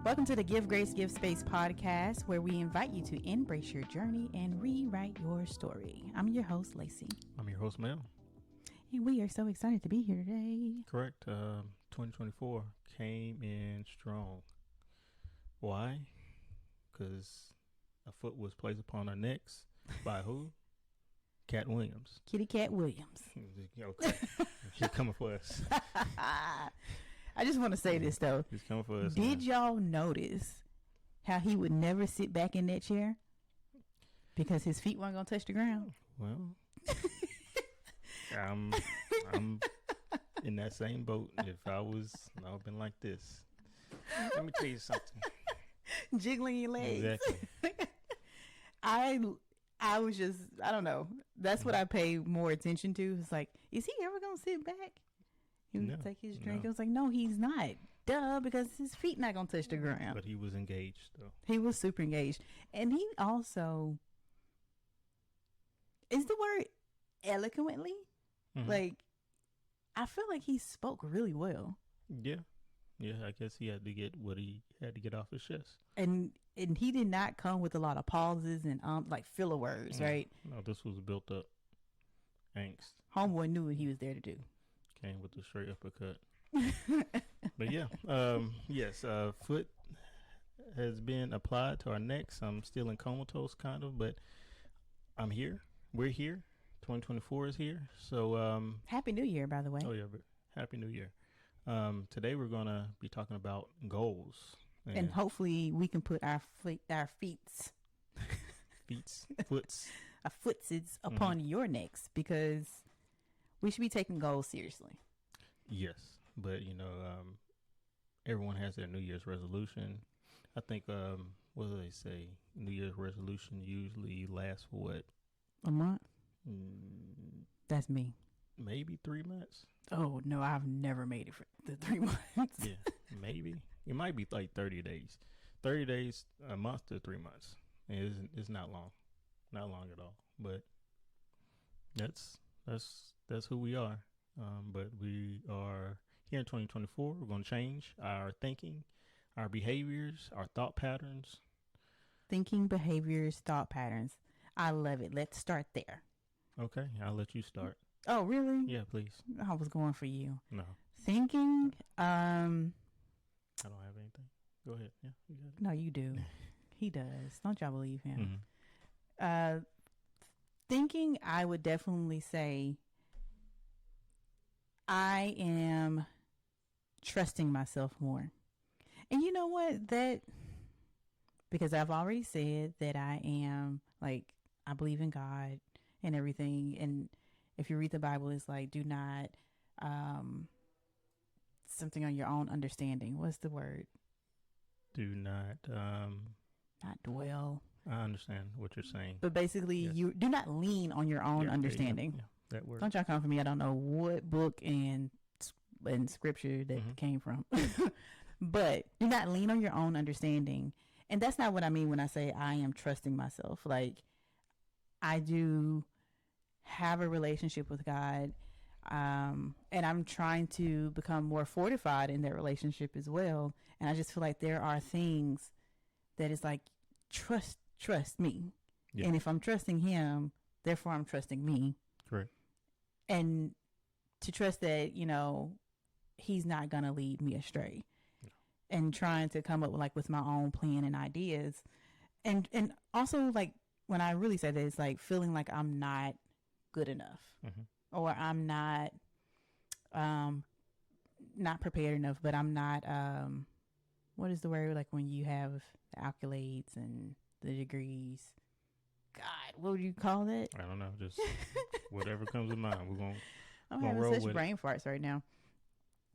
Welcome to the Give Grace, Give Space podcast, where we invite you to embrace your journey and rewrite your story. I'm your host, Layci. I'm your host, Mel. And we are so excited to be here today. Correct. 2024 came in strong. Why? Because a foot was placed upon our necks by who? Cat Williams. Kitty Cat Williams. Okay. She's coming for us. I just want to say this, though. He's coming for us. Did y'all notice how he would never sit back in that chair? Because his feet weren't going to touch the ground? Well, I'm in that same boat. If I was, I would have been like this. Let me tell you something. Jiggling your legs. Exactly. I was just, I don't know. That's what I pay more attention to. It's like, is he ever going to sit back? He would take his drink. No. I was like, no, he's not. Duh, because his feet not going to touch the ground. But he was engaged, though. He was super engaged. And he also, is the word eloquently? Mm-hmm. Like, I feel like he spoke really well. Yeah. Yeah, I guess he had to get what he had to get off his chest. And he did not come with a lot of pauses and like filler words, right? No, this was built up angst. Homeboy knew what he was there to do. Came with the straight uppercut. But yeah, yes, foot has been applied to our necks. I'm still in comatose kind of, but I'm here. We're here. 2024 is here. So Happy New Year, by the way. oh yeah, Happy New Year. Today we're going to be talking about goals. And hopefully we can put our footsids upon your necks, because we should be taking goals seriously. Yes, but everyone has their New Year's resolution. I think what do they say? New Year's resolution usually lasts for what? A month? That's me. Maybe 3 months. Oh no, I've never made it for the 3 months. Yeah, maybe it might be like 30 days. 30 days, a month to 3 months. It's not long at all. But that's who we are. But we are here in 2024. We're going to change our thinking, our behaviors, our thought patterns. Thinking, behaviors, thought patterns. I love it. Let's start there. Okay, I'll let you start. Oh, really? Yeah, please. I was going for you. No. Thinking, I don't have anything. Go ahead. Yeah, you got it. No, you do. He does. Don't y'all believe him? Mm-hmm. Thinking, I would definitely say I am trusting myself more. And you know what? Because I've already said that I am, like, I believe in God and everything. And if you read the Bible, it's like, do not, something on your own understanding. What's the word? Do not, not dwell. I understand what you're saying. But basically, yes. You do not lean on your own understanding. Yeah, that word. Don't y'all come for me. I don't know what book and scripture that came from. But do not lean on your own understanding. And that's not what I mean when I say I am trusting myself. Like, I do have a relationship with God, and I'm trying to become more fortified in that relationship as well. And I just feel like there are things that is like, trust me. Yeah. And if I'm trusting him, therefore I'm trusting me. Correct. And to trust that, he's not going to lead me astray. No. And trying to come up with my own plan and ideas. And also, like, when I really say that, it's like feeling like I'm not good enough, or I'm not prepared enough, but I'm not, what is the word? Like when you have the accolades and the degrees. God, what would you call that? I don't know. Just whatever comes to mind. I'm having such brain farts right now.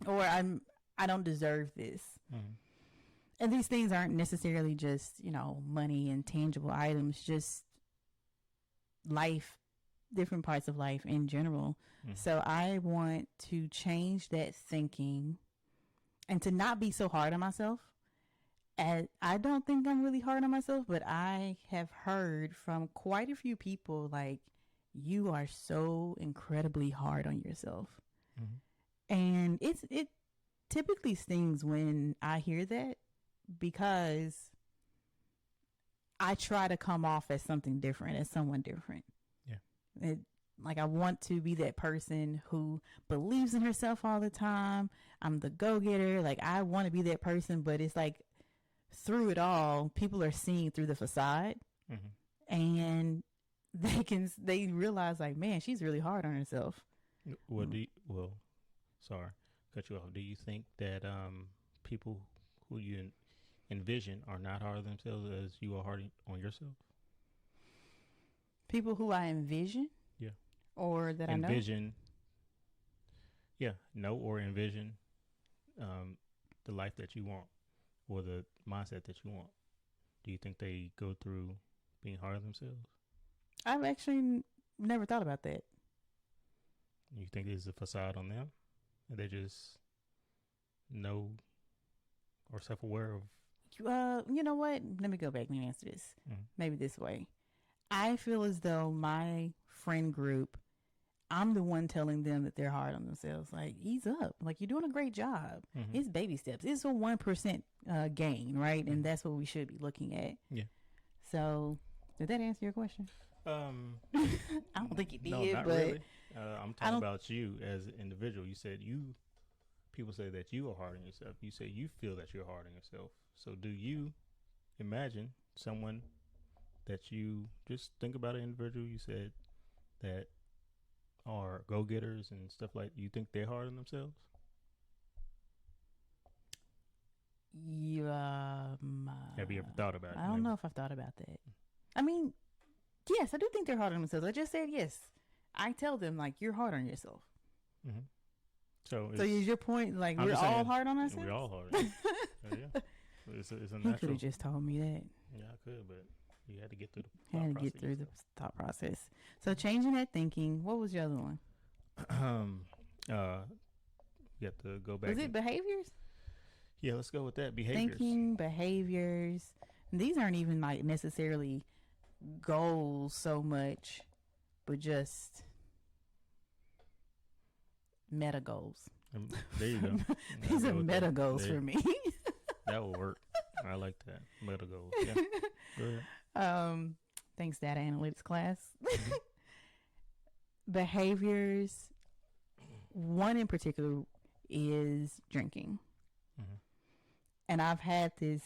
Or I don't deserve this. Mm-hmm. And these things aren't necessarily just, money and tangible items, just life, different parts of life in general. Mm-hmm. So I want to change that thinking and to not be so hard on myself. And I don't think I'm really hard on myself, but I have heard from quite a few people, like, you are so incredibly hard on yourself. Mm-hmm. And it typically stings when I hear that, because I try to come off as something different, as someone different. Yeah. Like I want to be that person who believes in herself all the time. I'm the go-getter. Like I want to be that person, but it's like through it all, people are seeing through the facade, and they realize like, man, she's really hard on herself. Sorry, cut you off. Do you think that people who you envision are not hard on themselves as you are hard on yourself? People who I envision? Yeah. Or that envision, I know? Or envision the life that you want or the mindset that you want. Do you think they go through being hard on themselves? I've actually never thought about that. You think it's a facade on them? And they just know or self-aware of? You know what? Let me go back and answer this. Maybe this way. I feel as though my friend group, I'm the one telling them that they're hard on themselves. Like, ease up. Like, you're doing a great job. It's baby steps. It's a 1% gain, right? And that's what we should be looking at. Yeah. So, did that answer your question? I don't think it did. No, not but really. I'm talking about you as an individual. You said people say that you are hard on yourself. You say you feel that you're hard on yourself. So do you imagine someone that you just think about an individual you said that are go-getters and stuff like, you think they're hard on themselves? Have you ever thought about it? I don't know if I've thought about that. I mean, yes, I do think they're hard on themselves. I just said yes. I tell them, like, you're hard on yourself. So is your point, like, we're all hard on ourselves? We're all hard. Yeah. It's a natural. You could have just told me that. Yeah, I could, but you had to get through the thought process. So changing that thinking, what was the other one? You have to go back. Was it behaviors? Yeah, let's go with that. Behaviors. Thinking, behaviors. These aren't even like necessarily goals so much, but just meta goals. There you go. These are meta goals for me. That will work. I like that. Meta goals. Yeah. Go ahead. Thanks, data analytics class. Behaviors. One in particular is drinking. And I've had this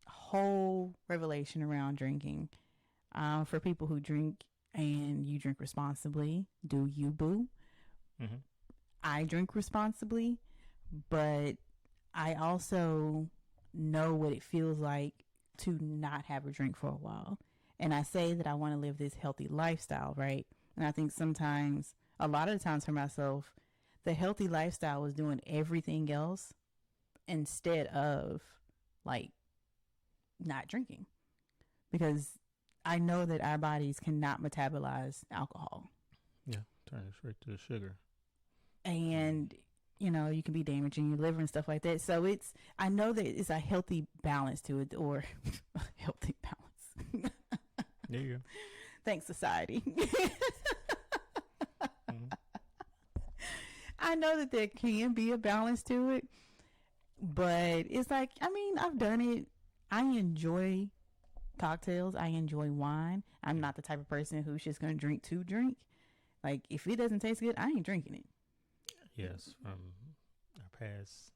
whole revelation around drinking. For people who drink and you drink responsibly, do you, boo? I drink responsibly, but I also know what it feels like to not have a drink for a while. And I say that I want to live this healthy lifestyle, right? And I think sometimes, a lot of the times for myself, the healthy lifestyle was doing everything else instead of like not drinking, because I know that our bodies cannot metabolize alcohol. Yeah, turn it straight to sugar. And you can be damaging your liver and stuff like that. So I know that it's a healthy balance to it, or a healthy balance. There you go. Thanks, society. I know that there can be a balance to it, but it's like, I've done it. I enjoy cocktails. I enjoy wine. I'm not the type of person who's just going to drink to drink. Like, if it doesn't taste good, I ain't drinking it. Yes, from our past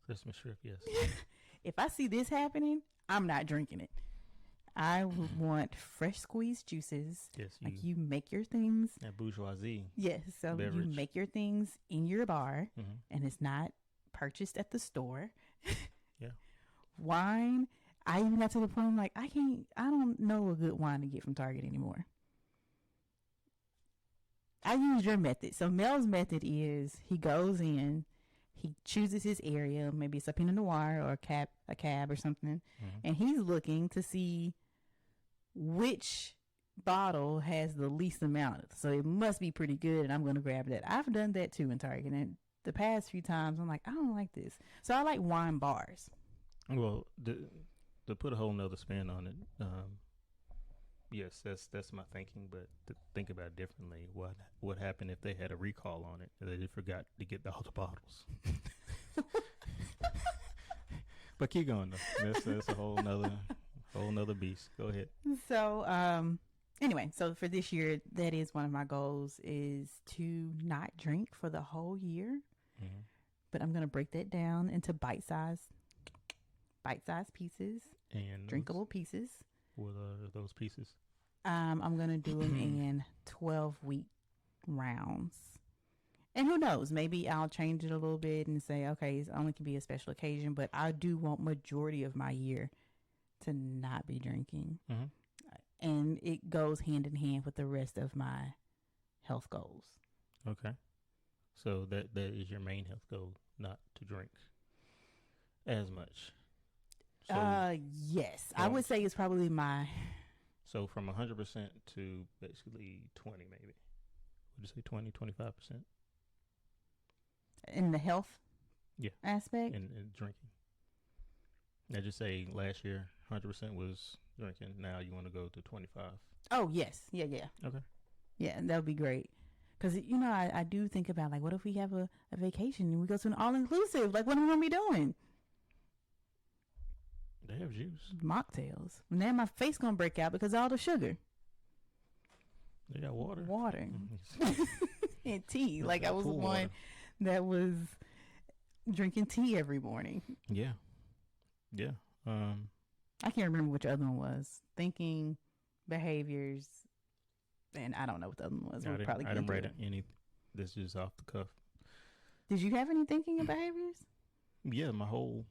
Christmas trip, yes. If I see this happening, I'm not drinking it. I want fresh squeezed juices. Yes, you make your things. That bourgeoisie. Yes, so beverage. You make your things in your bar, and it's not purchased at the store. Yeah. Wine, I even got to the point I'm like, I don't know a good wine to get from Target anymore. I use your method. So Mel's method is he goes in, he chooses his area, maybe it's a Pinot Noir or a cab or something, and he's looking to see which bottle has the least amount. So it must be pretty good, and I'm going to grab that. I've done that too in Target, and the past few times I'm like, I don't like this. So I like wine bars. Well, to put a whole nother spin on it, yes, that's my thinking. But to think about it differently, what happened if they had a recall on it and they forgot to get all the bottles? But keep going though. That's a whole nother beast. Go ahead. So, anyway, so for this year, that is one of my goals is to not drink for the whole year. Mm-hmm. But I'm going to break that down into bite-sized pieces and drinkable pieces. What are those pieces? I'm going to do them in 12-week rounds. And who knows, maybe I'll change it a little bit and say, okay, it only can be a special occasion, but I do want majority of my year to not be drinking. Mm-hmm. And it goes hand in hand with the rest of my health goals. Okay. So that is your main health goal, not to drink as much. So yes. I would say it's probably my... So from 100% to basically 20 maybe. Would you say 20, 25%? In the health aspect? In drinking. I just say last year 100% was drinking. Now you want to go to 25. Oh, yes. Yeah. Okay. Yeah, that would be great. Because, I do think about, like, what if we have a vacation and we go to an all-inclusive? Like, what are we going to be doing? They have juice. Mocktails. And then my face going to break out because of all the sugar. They got water. And tea. Like, I was one that was drinking tea every morning. Yeah. I can't remember which other one was. Thinking, behaviors, and I don't know what the other one was. I didn't write any. This is off the cuff. Did you have any thinking and behaviors? Yeah, my whole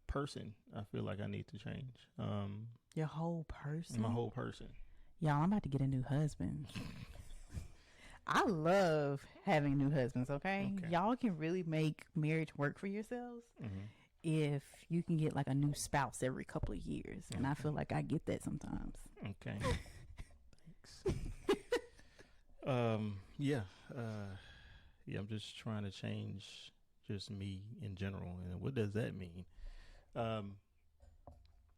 person. I feel like I need to change. Your whole person? My whole person. Y'all, I'm about to get a new husband. I love having new husbands, okay? Y'all can really make marriage work for yourselves if you can get like a new spouse every couple of years. And I feel like I get that sometimes. Okay. Thanks. I'm just trying to change just me in general. And what does that mean? Why?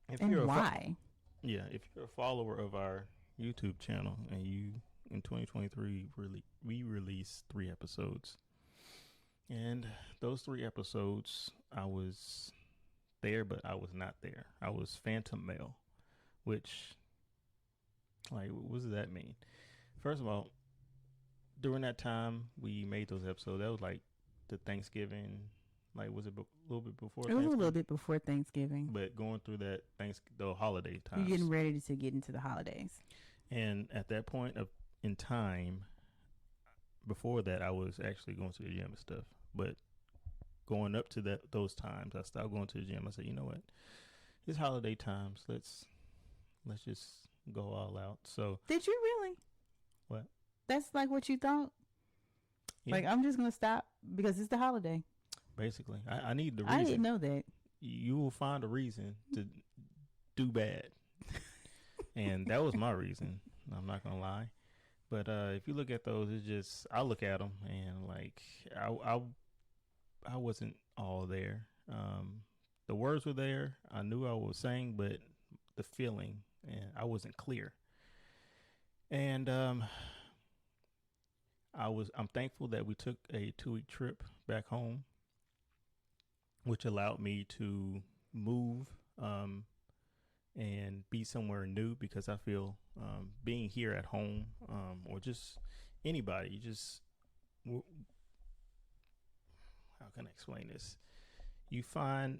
If you're a follower of our YouTube channel and you in 2023 we released 3 episodes, and those 3 episodes I was there but I was not there. I was Phantom Male, which, like, what does that mean? First of all, during that time we made those episodes, that was like the Thanksgiving, like, was it a little bit before? It was a little bit before Thanksgiving. But going through that the holiday time. You're getting ready to get into the holidays. And at that point in time, before that, I was actually going to the gym and stuff. But going up to those times, I stopped going to the gym. I said, you know what? It's holiday times. Let's just go all out. So did you really? What? That's like what you thought? Yeah. Like, I'm just going to stop because it's the holiday. Basically, I need the reason. I didn't know that. You will find a reason to do bad. And that was my reason. I'm not going to lie. But if you look at those, it's just, I look at them and, like, I wasn't all there. The words were there. I knew I was saying, but the feeling, and I wasn't clear. And I'm thankful that we took a 2-week trip back home, which allowed me to move and be somewhere new, because I feel being here at home or just anybody, how can I explain this? You find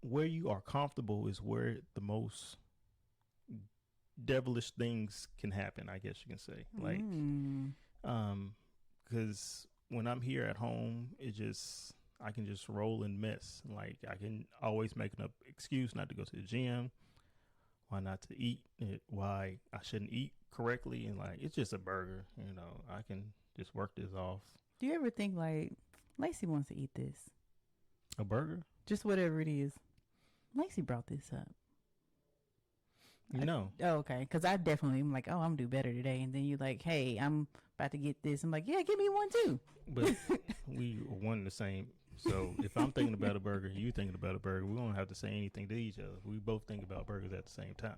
where you are comfortable is where the most devilish things can happen, I guess you can say. Like, because when I'm here at home, I can just roll and mess. Like, I can always make an excuse not to go to the gym, why not to eat, why I shouldn't eat correctly. And, like, it's just a burger, I can just work this off. Do you ever think, like, Layci wants to eat this? A burger? Just whatever it is. Layci brought this up. No. Okay. Because I definitely am like, I'm going to do better today. And then you're like, hey, I'm about to get this. I'm like, yeah, give me one too. But we are one and the same. So if I'm thinking about a burger, you thinking about a burger, we won't have to say anything to each other. We both think about burgers at the same time,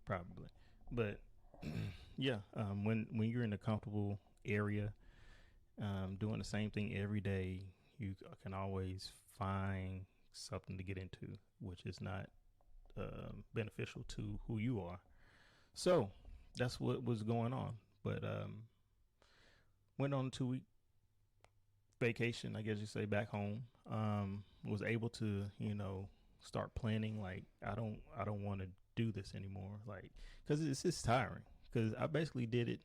probably. But yeah, when you're in a comfortable area, doing the same thing every day, you can always find something to get into, which is not beneficial to who you are. So that's what was going on. But went on a 2 week vacation, I guess you say, back home. Was able to, start planning. Like I don't want to do this anymore. Like because it's just tiring. Because I basically did it,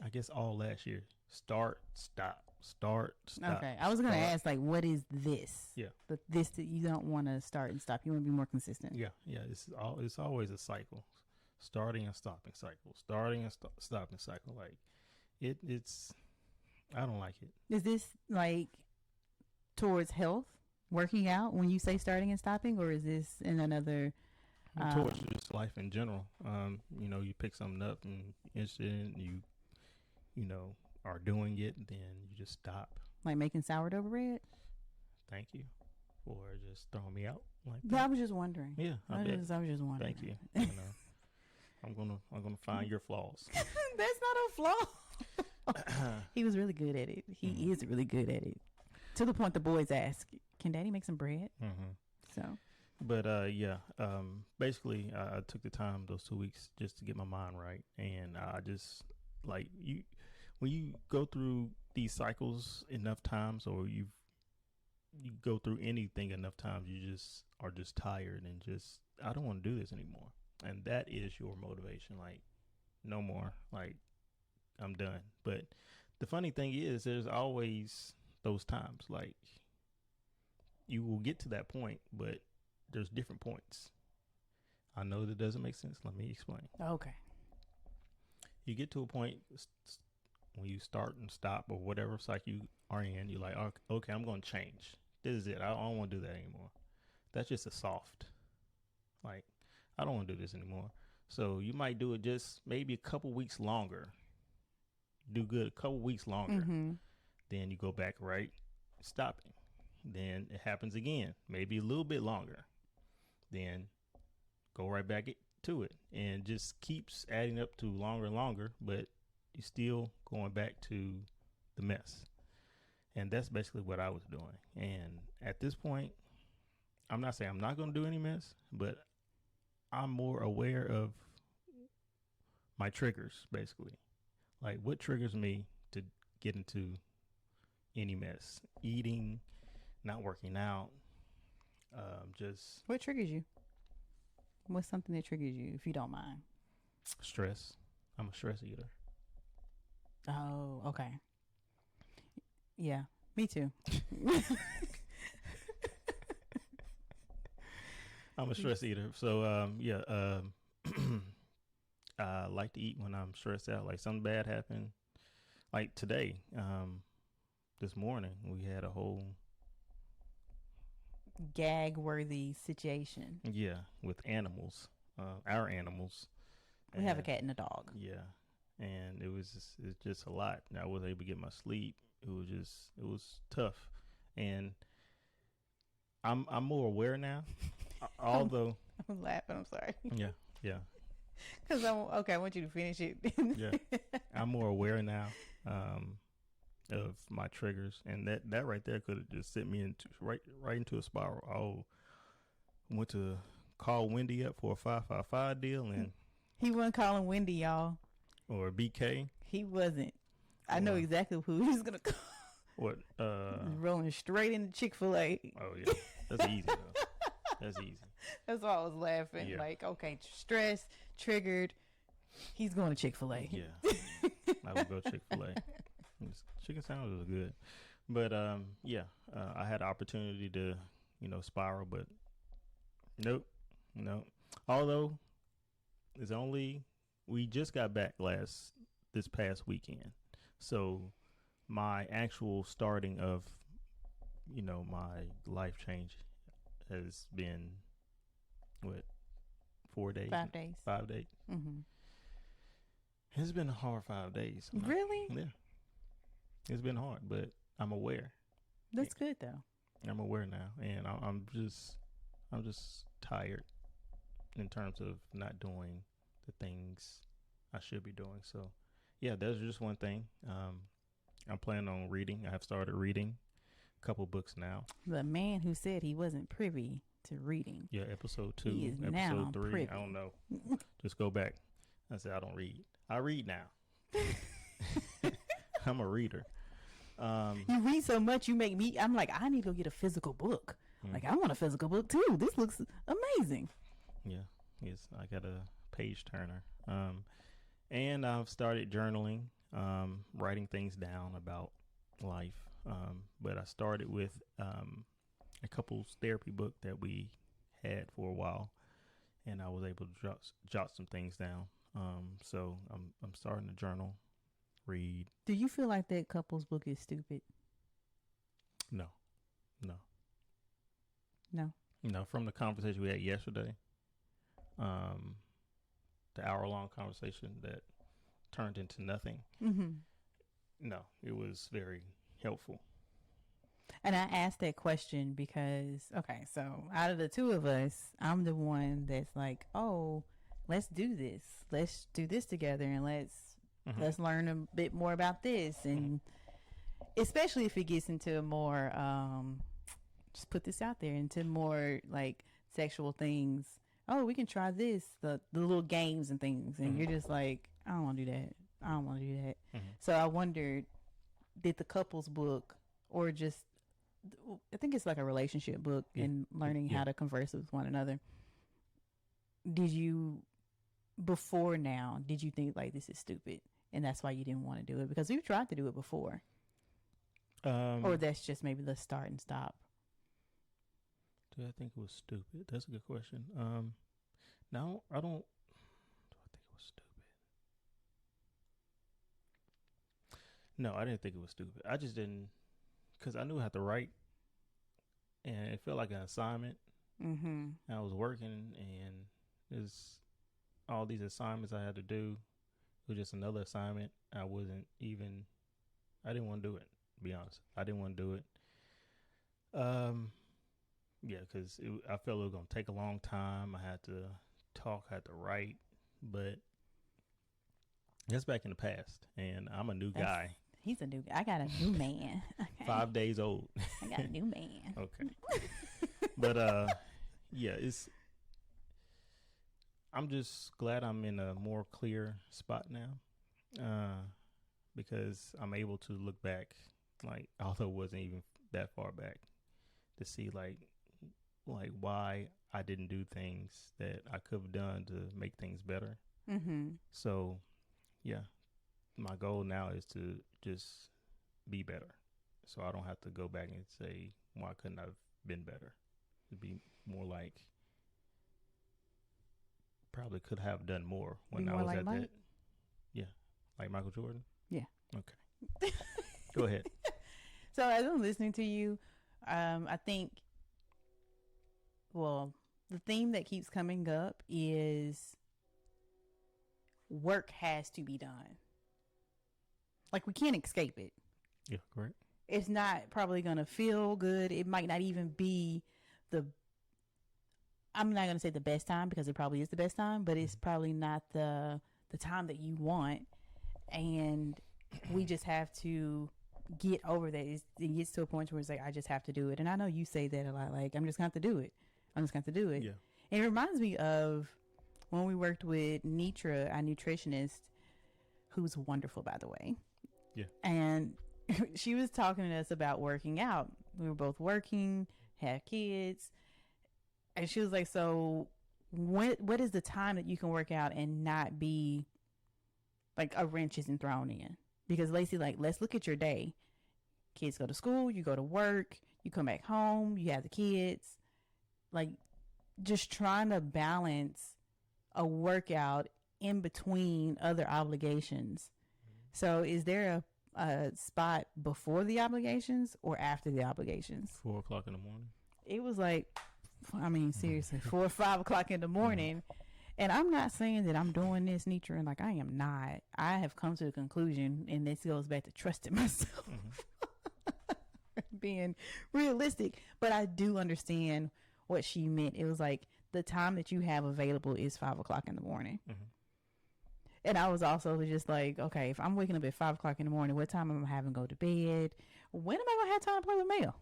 I guess, all last year. Start, stop, start, stop. Okay, I was gonna ask, like, what is this? Yeah, but this that you don't want to start and stop. You want to be more consistent. Yeah. It's always a cycle, starting and stopping cycle, starting and stopping cycle. Like it's I don't like it. Is this like towards health, working out when you say starting and stopping, or is this in another? Towards just life in general. You pick something up and instant, you are doing it, then you just stop. Like making sourdough bread? Thank you for just throwing me out like that. Yeah, I was just wondering. Yeah, I was just wondering. Thank you. I'm gonna find your flaws. That's not a flaw. He was really good at it. He is really good at it. To the point the boys ask, "Can Daddy make some bread?" Mm-hmm. So. But basically, I took the time those 2 weeks just to get my mind right, and I just like you. When you go through these cycles enough times, or you go through anything enough times, you just are just tired and just I don't want to do this anymore. And that is your motivation. Like, no more. Like, I'm done. But the funny thing is, there's always those times. Like, you will get to that point, but there's different points. I know that doesn't make sense. Let me explain. Okay. You get to a point when you start and stop or whatever cycle you are in, you're like, okay, I'm going to change. This is it. I don't want to do that anymore. That's just a soft. Like, I don't want to do this anymore. So you might do it just maybe a couple weeks longer. Do good a couple weeks longer. Mm-hmm. Then you go back right, stopping. Then it happens again, maybe a little bit longer. Then go right back to it. And just keeps adding up to longer and longer, but you're still going back to the mess. And that's basically what I was doing. And at this point, I'm not saying I'm not going to do any mess, but I'm more aware of my triggers, basically. Like what triggers me to get into any mess. Eating, not working out, just... What triggers you? What's something that triggers you, if you don't mind? Stress. I'm a stress eater. Oh, okay. Yeah, me too. I'm a stress eater. So, I like to eat when I'm stressed out. Like something bad happened. Like today, this morning, we had a whole... gag-worthy situation. Yeah, with animals. Our animals. We have a cat and a dog. Yeah. And it's just a lot. I wasn't able to get my sleep. It was tough. And I'm more aware now. Although I'm laughing, I'm sorry. Yeah. Because I want you to finish it. Yeah. I'm more aware now of my triggers. And that right there could have just sent me into right into a spiral. I went to call Wendy up for a 555 deal, and he wasn't calling Wendy, y'all. Or BK. He wasn't. I know exactly who he was gonna call. What? Rolling straight into Chick-fil-A. Oh yeah, that's easy though. That's easy. That's why I was laughing. Yeah. Like, okay, stress, triggered. He's going to Chick-fil-A. Yeah, I would go Chick-fil-A. Chicken sandwiches are good, but I had an opportunity to spiral, but nope. Although we just got back this past weekend, so my actual starting of my life change has been 4 days? 5 days. 5 days. Mm-hmm. It's been a hard 5 days. Really? Yeah. It's been hard, but I'm aware. That's good though. I'm aware now, and I'm just tired in terms of not doing the things I should be doing. So, yeah, that's just one thing. I'm planning on reading. I have started reading. a couple books now. The man who said he wasn't privy to reading. Yeah, episode 2, He is episode now 3. privy. I don't know. Just go back. I said I don't read. I read now. I'm a reader. You read so much, you make me. I'm like, I need to go get a physical book. Like, I want a physical book too. This looks amazing. Yeah, yes, I got a page turner. And I've started journaling, writing things down about life. But I started with a couples therapy book that we had for a while, and I was able to jot some things down. So I'm starting to journal, read. Do you feel like that couples book is stupid? No. From the conversation we had yesterday, the hour-long conversation that turned into nothing. Mm-hmm. No, it was very helpful. And I asked that question because, okay, so out of the two of us, I'm the one that's like, oh, let's do this. Let's do this together, and let's learn a bit more about this. And especially if it gets into more, just put this out there, into more like sexual things. Oh, we can try this, the little games and things. And you're just like, I don't want to do that. I don't want to do that. So I wondered, did the couples book, or just, I think it's like a relationship book and learning how to converse with one another. Did you, before now, did you think like this is stupid and that's why you didn't want to do it? Because we've tried to do it before. Or that's just maybe the start and stop. Do I think it was stupid? That's a good question. No, I don't. Do I think it was stupid? No, I didn't think it was stupid. I just didn't, because I knew I had to write, and it felt like an assignment. I was working, and there's all these assignments I had to do. It was just another assignment. I didn't want to do it, to be honest. I didn't want to do it. Yeah, because I felt it was going to take a long time. I had to talk, I had to write, but that's back in the past, and I'm a new guy. He's a new guy. I got a new man. Okay. 5 days old. I got a new man. Okay. But, yeah, I'm just glad I'm in a more clear spot now, because I'm able to look back, like, although it wasn't even that far back, to see, like why I didn't do things that I could have done to make things better. So, yeah, my goal now is to just be better. So I don't have to go back and say, why couldn't I have been better? It'd be more like, probably could have done more when I was like at Mike? that. Yeah. Like Michael Jordan? Yeah. Okay. Go ahead. So as I'm listening to you, I think, well, the theme that keeps coming up is work has to be done. Like, we can't escape it. Yeah, correct. It's not probably going to feel good. It might not even be I'm not going to say the best time, because it probably is the best time, but it's probably not the time that you want. And we just have to get over that. It gets to a point where it's like, I just have to do it. And I know you say that a lot, like, I'm just going to have to do it. I'm just going to have to do it. Yeah. And it reminds me of when we worked with Nitra, our nutritionist, who's wonderful, by the way. Yeah. And she was talking to us about working out. We were both working, had kids. And she was like, so what is the time that you can work out and not be like a wrench isn't thrown in? Because Layci, like, let's look at your day. Kids go to school, you go to work, you come back home, you have the kids. Like, just trying to balance a workout in between other obligations. So is there a spot before the obligations or after the obligations? 4 o'clock in the morning. It was like, I mean, seriously, 4 or 5 o'clock in the morning. And I'm not saying that I'm doing this, Nitra, and like, I am not. I have come to the conclusion, and this goes back to trusting myself, being realistic. But I do understand what she meant. It was like, the time that you have available is 5 o'clock in the morning. And I was also just like, okay, if I'm waking up at 5 o'clock in the morning, what time am I having to go to bed? When am I going to have time to play with Mel?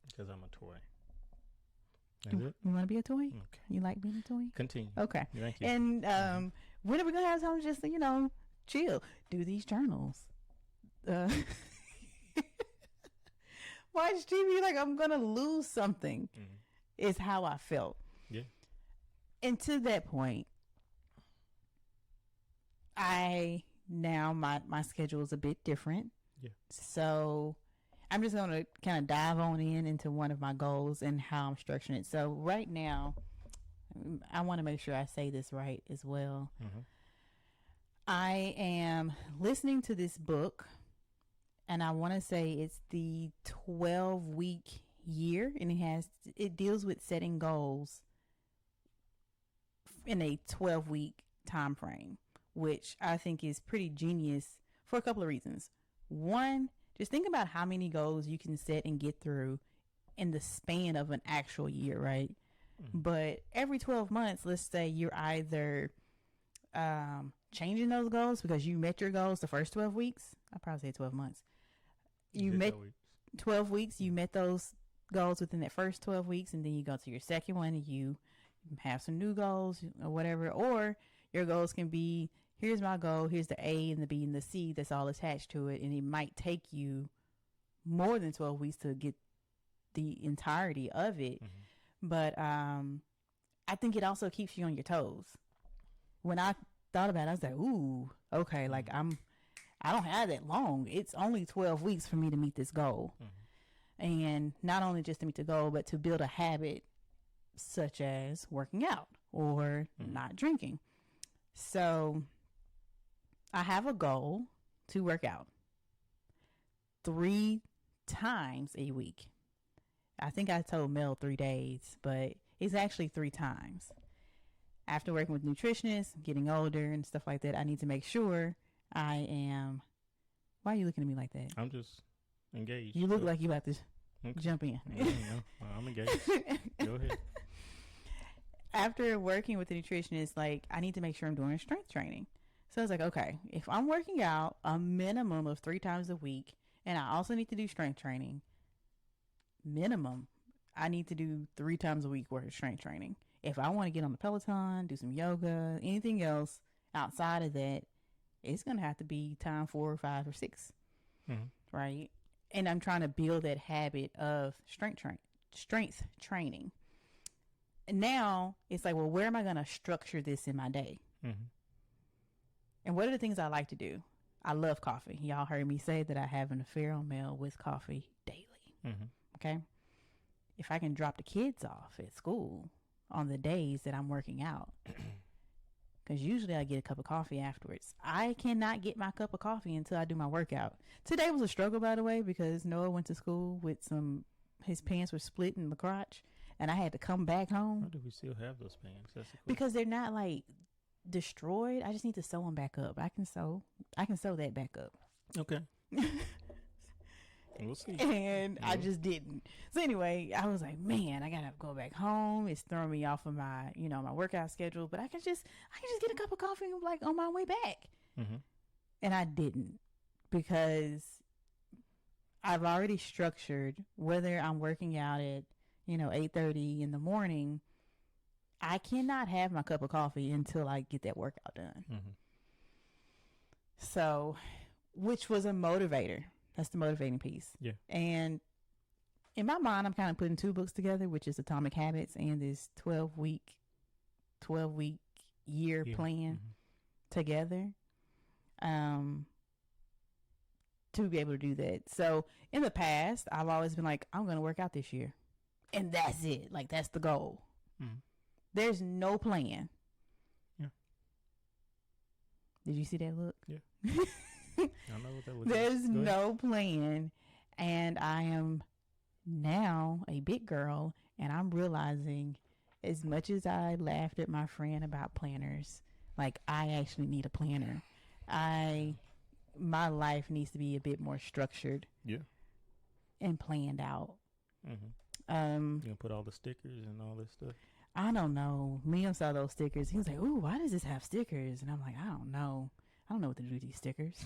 Because I'm a toy. You want to be a toy? Okay. You like being a toy? Continue. Okay. Thank you. And when are we gonna have time to just chill, do these journals? Watch TV like I'm gonna lose something. Is how I felt. Yeah. And to that point, my schedule is a bit different. Yeah. So I'm just going to kind of dive on into one of my goals and how I'm structuring it. So right now, I want to make sure I say this right as well. I am listening to this book, and I want to say it's the 12-week year, and it deals with setting goals in a 12-week time frame, which I think is pretty genius for a couple of reasons. One, just think about how many goals you can set and get through in the span of an actual year, right? But every 12 months, let's say you're either changing those goals because you met your goals the first 12 weeks. I probably say 12 months. You met 12 weeks. You met those goals within that first 12 weeks, and then you go to your second one and you have some new goals or whatever. Or your goals can be, here's my goal, here's the A and the B and the C that's all attached to it, and it might take you more than 12 weeks to get the entirety of it. But I think it also keeps you on your toes. When I thought about it, I was like, ooh, okay, like I don't have that long. It's only 12 weeks for me to meet this goal. And not only just to meet the goal, but to build a habit such as working out or not drinking. So I have a goal to work out 3 times a week. I think I told Mel 3 days, but it's actually 3 times. After working with nutritionists, getting older and stuff like that, I need to make sure I am. Why are you looking at me like that? I'm just engaged. You look like you about to jump in. No, I'm engaged. Go ahead. After working with the nutritionist, like, I need to make sure I'm doing strength training. So I was like, okay, if I'm working out a minimum of 3 times a week, and I also need to do strength training, minimum, I need to do 3 times a week worth of strength training. If I want to get on the Peloton, do some yoga, anything else outside of that, it's going to have to be time 4 or 5 or 6. Right? And I'm trying to build that habit of strength training. And now it's like, well, where am I going to structure this in my day? And what are the things I like to do? I love coffee. Y'all heard me say that I have an affair on Mel with coffee daily. Okay? If I can drop the kids off at school on the days that I'm working out, because usually I get a cup of coffee afterwards. I cannot get my cup of coffee until I do my workout. Today was a struggle, by the way, because Noah went to school with his pants were split in the crotch, and I had to come back home. How do we still have those pants? Because they're not like destroyed. I just need to sew them back up. I can sew that back up. Okay. We'll see. And I just didn't. So anyway, I was like, man, I gotta go back home. It's throwing me off of my, my workout schedule. But I can just get a cup of coffee like on my way back. And I didn't, because I've already structured whether I'm working out at 8:30 in the morning. I cannot have my cup of coffee until I get that workout done. So, which was a motivator. That's the motivating piece. Yeah. And in my mind, I'm kind of putting 2 books together, which is Atomic Habits and this 12-week year plan together, to be able to do that. So in the past, I've always been like, I'm going to work out this year, and that's it. Like, that's the goal. There's no plan. Yeah. Did you see that look? Yeah. I know what that looks like. There's no plan, and I am now a big girl, and I'm realizing, as much as I laughed at my friend about planners, like, I actually need a planner. My life needs to be a bit more structured. Yeah. And planned out. You gonna put all the stickers and all this stuff? I don't know. Liam saw those stickers. He was like, ooh, why does this have stickers? And I'm like, I don't know. I don't know what to do with these stickers.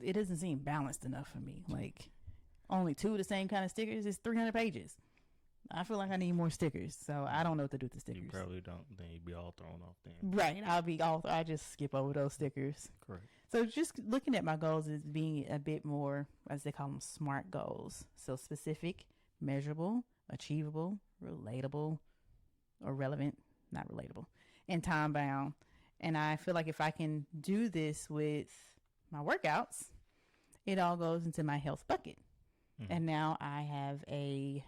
It doesn't seem balanced enough for me. Like, only 2 of the same kind of stickers, it's 300 pages. I feel like I need more stickers, so I don't know what to do with the stickers. You probably don't. Then you'd be all thrown off then. Right. I just skip over those stickers. Correct. So just looking at my goals is being a bit more, as they call them, SMART goals. So specific, measurable, achievable, relatable, or relevant, not relatable, and time bound. And I feel like if I can do this with my workouts, it all goes into my health bucket. Mm-hmm. And now I have a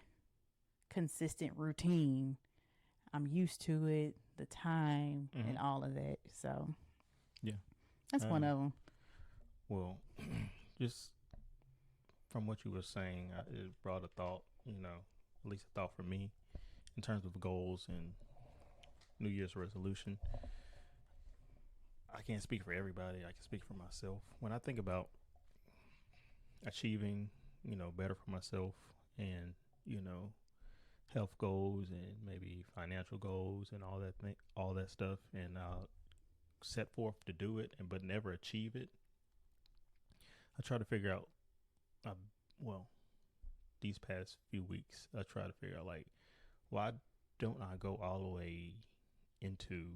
consistent routine. I'm used to it, the time, mm-hmm. and all of that. So, yeah, that's one of them. Well, just from what you were saying, it brought a thought, at least a thought for me in terms of goals and New Year's resolution. I can't speak for everybody. I can speak for myself. When I think about achieving, better for myself and, health goals and maybe financial goals and all that stuff, and set forth to do it, but never achieve it, I try to figure out, these past few weeks, I try to figure out, like, why don't I go all the way into,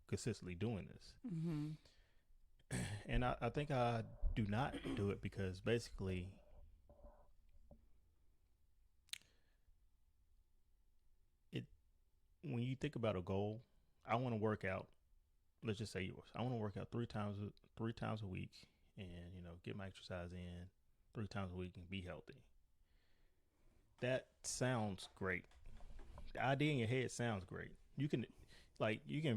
consistently doing this? Mm-hmm. And I think I do not do it because basically when you think about a goal, I want to work out. Let's just say yours. I want to work out three times a week, and get my exercise in 3 times a week and be healthy. That sounds great. The idea in your head sounds great. You can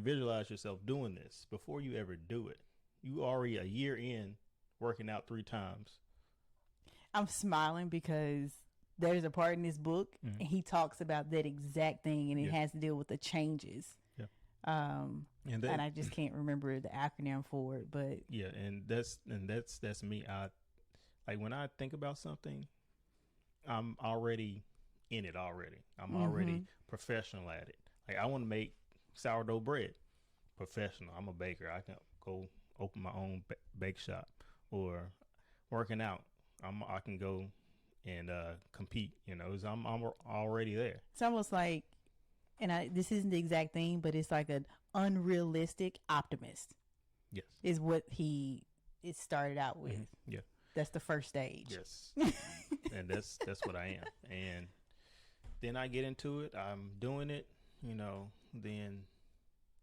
visualize yourself doing this before you ever do it. You already a year in working out 3 times. I'm smiling because there's a part in this book, mm-hmm. and he talks about that exact thing, and it has to deal with the changes. Yeah. And I just can't remember the acronym for it, but yeah, and that's me. I like when I think about something, I'm already in it already. I'm mm-hmm. already professional at it. Like, I want to make sourdough bread. Professional. I'm a baker. I can go open my own bake shop. Or working out, I can go and compete. I'm already there. It's almost like, and this isn't the exact thing, but it's like an unrealistic optimist. Yes, is what it started out with. Mm-hmm. Yeah, that's the first stage. Yes, and that's what I am. And then I get into it. I'm doing it. Then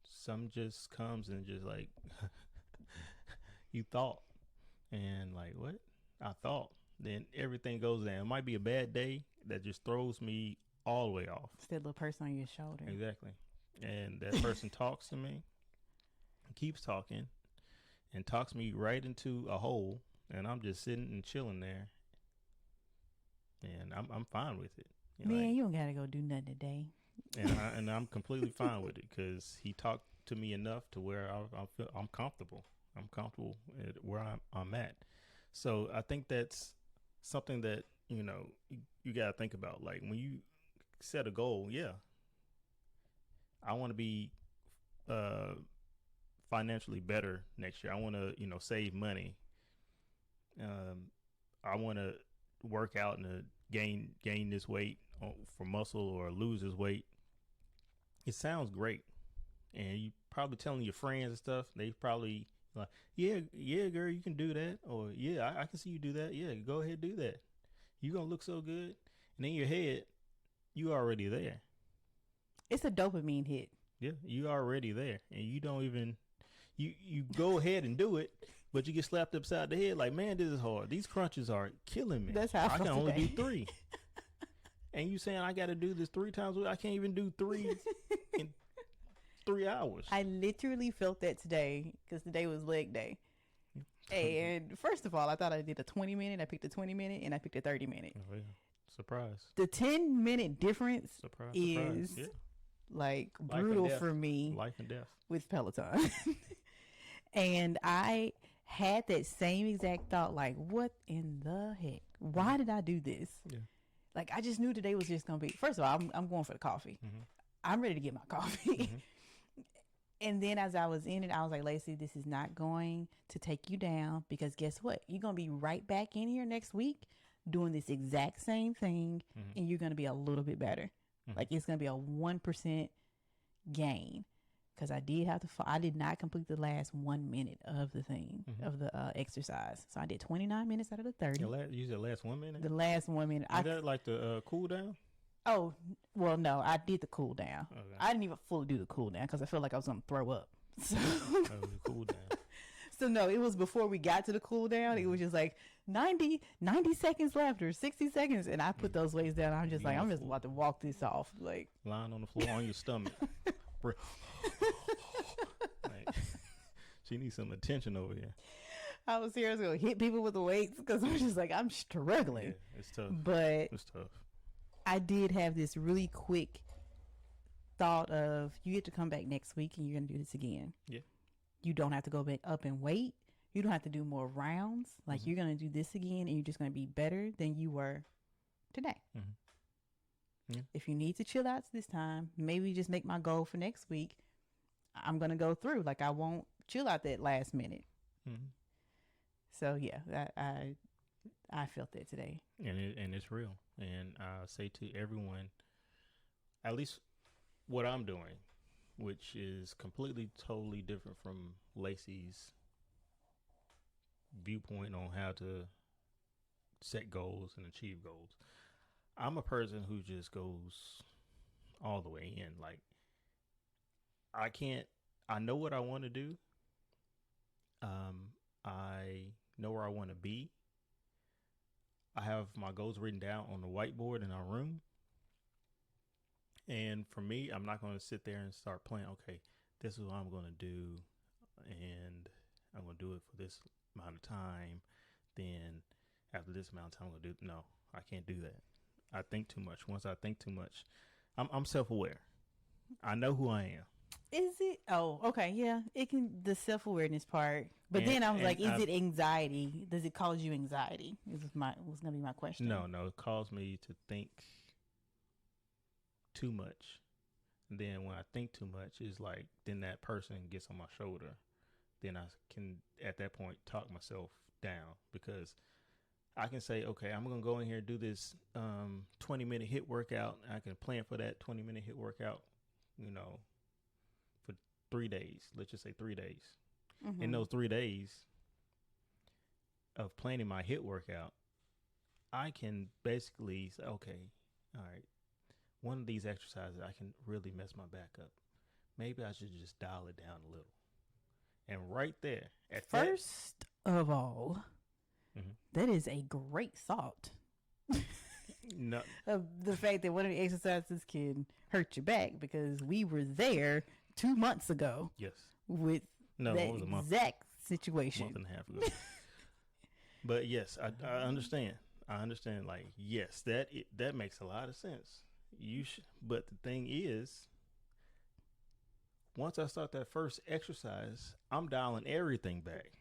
some just comes and just like, you thought, and like, what? I thought. Then everything goes down. It might be a bad day that just throws me all the way off. It's that little person on your shoulder. Exactly. And that person talks to me, keeps talking, and talks me right into a hole, and I'm just sitting and chilling there, and I'm fine with it. Man, you don't gotta go do nothing today. And I'm completely fine with it because he talked to me enough to where I feel I'm comfortable. I'm comfortable at where I'm at. So I think that's something that you gotta think about. Like, when you set a goal, I want to be financially better next year. I want to save money. I want to work out and gain this weight for muscle, or lose this weight. It sounds great, and you probably telling your friends and stuff. They probably like, yeah, girl, you can do that, or yeah, I can see you do that. Yeah, go ahead, do that. You're gonna look so good, and in your head, you already there. It's a dopamine hit. Yeah, you already there, and you don't even you go ahead and do it, but you get slapped upside the head like, man, this is hard. These crunches are killing me. That's how I can only do 3. And you saying I got to do this 3 times? I can't even do 3 in 3 hours. I literally felt that today because today was leg day. And first of all, I thought I did a 20-minute. I picked a 20-minute, and I picked a 30-minute. Oh, yeah. Surprise. The 10-minute difference is yeah. like brutal for me. Life and death. With Peloton. And I had that same exact thought, like, what in the heck? Why did I do this? Yeah. Like, I just knew today was just going to be, first of all, I'm going for the coffee. Mm-hmm. I'm ready to get my coffee. Mm-hmm. And then as I was in it, I was like, Layci, this is not going to take you down, because guess what? You're going to be right back in here next week doing this exact same thing, and you're going to be a little bit better. Like it's going to be a 1% gain. Because I did not complete the last 1 minute of the thing, of the exercise. So I did 29 minutes out of the 30. You said last 1 minute? The last 1 minute. Is that like the cool down? Oh, well, no, I did the cool down. Okay. I didn't even fully do the cool down because I felt like I was going to throw up. So, that was the cool down. So no, it was before we got to the cool down. It was just like 90 seconds left or 60 seconds. And I put those weights down. I'm just I'm just about to walk this off. Like lying on the floor on your stomach. Like, she needs some attention over here. I was here. I was going to hit people with the weights because I'm just like, I'm struggling. Yeah, it's tough. But it's tough. I did have this really quick thought of you get to come back next week and you're going to do this again. Yeah. You don't have to go back up and wait. You don't have to do more rounds. Like you're going to do this again and you're just going to be better than you were today. Yeah. If you need to chill out this time, maybe just make my goal for next week. I'm going to go through. Like I won't chill out that last minute. So yeah, I felt that today. And it's real. And I say to everyone, at least what I'm doing, which is completely, totally different from Layci's viewpoint on how to set goals and achieve goals. I'm a person who just goes all the way in. Like, I know what I want to do. I know where I want to be. I have my goals written down on the whiteboard in our room. And for me, I'm not going to sit there and start playing, okay, this is what I'm going to do. And I'm going to do it for this amount of time. Then after this amount of time, I'm going to do. No, I can't do that. I think too much. Once I think too much, I'm self-aware. I know who I am. Is it? Oh, okay. Yeah. It can, the self-awareness part. But then I was like, is it anxiety? Does it cause you anxiety? Was going to be my question. No. It caused me to think too much. And then when I think too much, it's like, then that person gets on my shoulder. Then I can, at that point, talk myself down because I can say, okay, I'm going to go in here and do this 20-minute hit workout. I can plan for that 20-minute hit workout, for 3 days. Let's just say 3 days. In those 3 days of planning my hit workout, I can basically say, okay, all right, one of these exercises, I can really mess my back up. Maybe I should just dial it down a little. And right there, first of all, that is a great thought. No, the fact that one of the exercises can hurt your back because we were there 2 months ago. Yes. With that exact situation. A month and a half ago. But yes, I understand. I understand. Like, yes, that makes a lot of sense. But the thing is, once I start that first exercise, I'm dialing everything back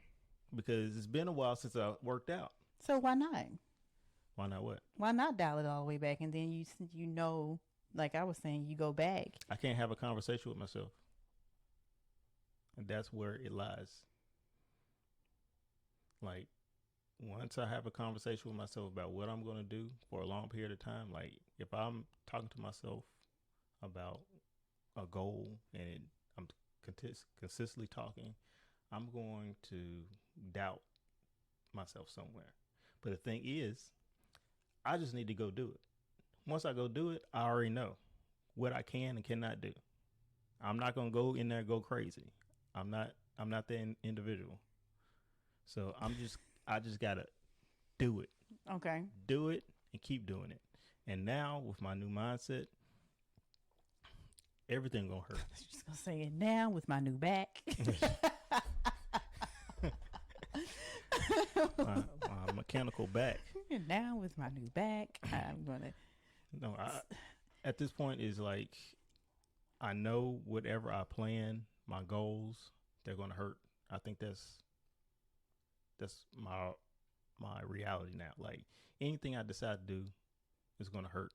because it's been a while since I worked out. So why not? Why not what? Why not dial it all the way back? And then like I was saying, you go back. I can't have a conversation with myself. And that's where it lies. Like, once I have a conversation with myself about what I'm going to do for a long period of time, like if I'm talking to myself about a goal and I'm consistently talking, I'm going to doubt myself somewhere. But the thing is, I just need to go do it. Once I go do it, I already know what I can and cannot do. I'm not going to go in there and go crazy. I'm not that individual. So I just got to do it. Okay. Do it and keep doing it. And now with my new mindset, everything going to hurt. I was just going to say it now with my new back. my mechanical back. And now with my new back, I'm going to. No, at this point is like, I know whatever I plan, my goals, they're going to hurt. I think that's my reality now. Like anything I decide to do is going to hurt.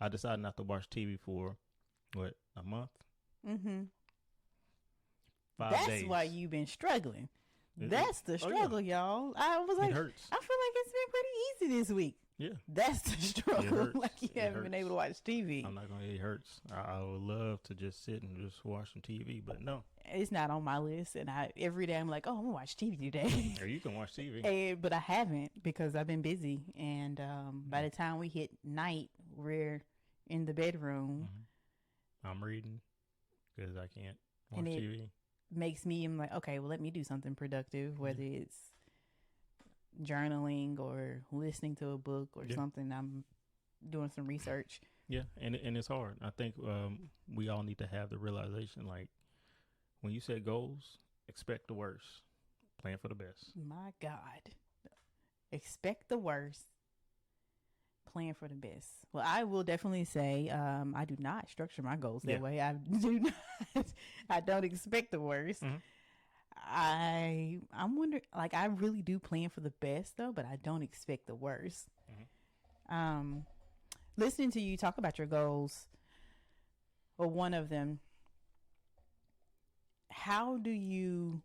I decided not to watch TV for a month? 5 That's days. why you've been struggling. That's the struggle, y'all. I was like, it hurts. I feel like it's been pretty easy this week. Yeah. That's the struggle. Like you It haven't hurts. been able to watch TV. I'm not gonna. It hurts. I would love to just sit and just watch some TV, but no. It's not on my list, and every day I'm like, oh, I'm gonna watch TV today. Or you can watch TV. But I haven't because I've been busy, and by the time we hit night, we're in the bedroom. I'm reading because I can't watch and it TV. Makes me, I'm like, okay, well, let me do something productive, whether it's journaling or listening to a book or something. I'm doing some research. Yeah, and it's hard. I think we all need to have the realization, like, when you set goals, expect the worst, plan for the best. My God. Expect the worst, plan for the best. Well, I will definitely say I do not structure my goals that way. I do not. I don't expect the worst. I'm wondering, like, I really do plan for the best though, but I don't expect the worst. Listening to you talk about your goals, or one of them, how do you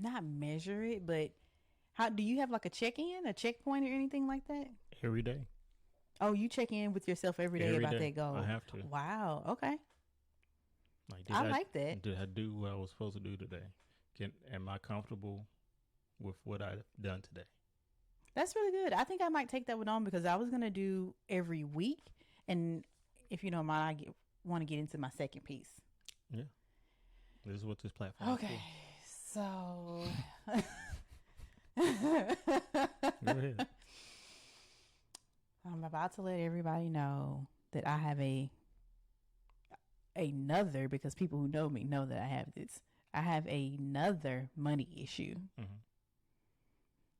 not measure it, but how do you have like a check-in, a checkpoint, or anything like that? Every day. Oh, you check in with yourself every day about that goal. I have to. Wow. Okay. Like, I like that. Did I do what I was supposed to do today? Am I comfortable with what I've done today? That's really good. I think I might take that one on because I was going to do every week. And if you don't mind, I want to get into my second piece. Yeah. This is what this platform is. Okay. So. Go ahead. I'm about to let everybody know that I have another, because people who know me know that I have this. I have another money issue.